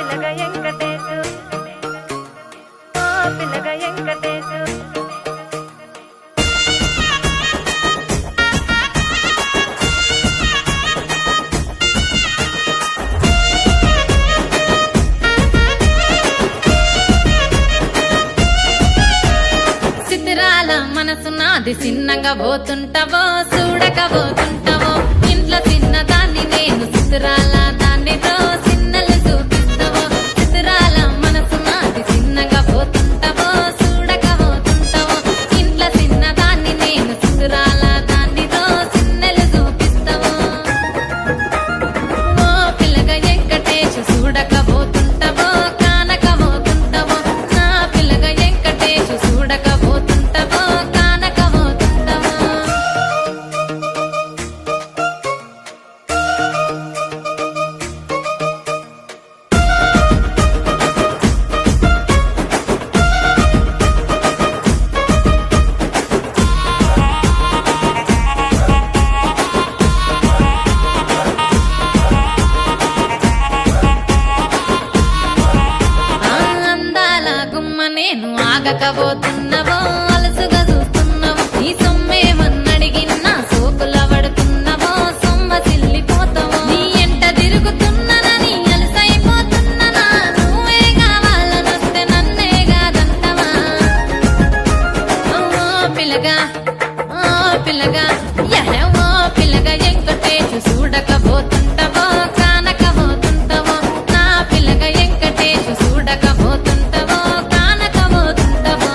పిల్లగా వెంకటేశు పిల్లగా వెంకటేశు సిద్ధిరాల మనసు నాది చిన్నగా పోతుంటావో చూడకపోతుంటావో ఇంట్లో చిన్నదాన్ని నేను సిద్ధిరాల దాన్నితో చిన్నలు చూపిస్తావో సిద్ధిరాల మనసు నాది చిన్నగా పోతుంటావో చూడకపోతుంటావో ఇంట్లో చిన్నదాన్ని నేను సిద్ధిరాల దాన్నితో చిన్నలు చూపిస్తావో ఓ పిల్లగా వెంకటేశు చూడకపోతుంటావో కానకపోతుంటావో నా పిల్లగా వెంకటేశు చూడకపోతుంటావో కానకపోతుంటావో అందాల గుమ్మ నేను ఆగకపోతున్నావో అలసుగా చూస్తున్నావో నీ సొమ్మేమన్నడిగినా సోకుల పడుతున్నావో సొమ్మ సిల్లిపోతావో నీ ఎంట తిరుగుతున్నానని అలసైపోతున్నానా నువ్వే కావాలనొస్తే నన్నే కాదంటవా ఓ పిల్లగా ఓ పిల్లగా ఓ పిల్లగా వెంకటేశు చూడకపోతుంటావో కానకపోతుంటావో నా పిల్లగా వెంకటేశు చూడకపోతుంటావో కానకపోతుంటావో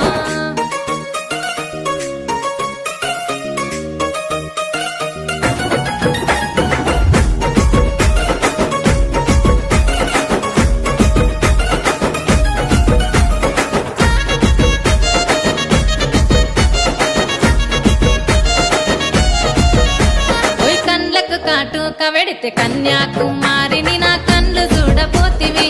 ఓయ్ కండ్లకు కాటుక వెడితే కన్యాకుమారిని నా కళ్ళు చూడపోతివి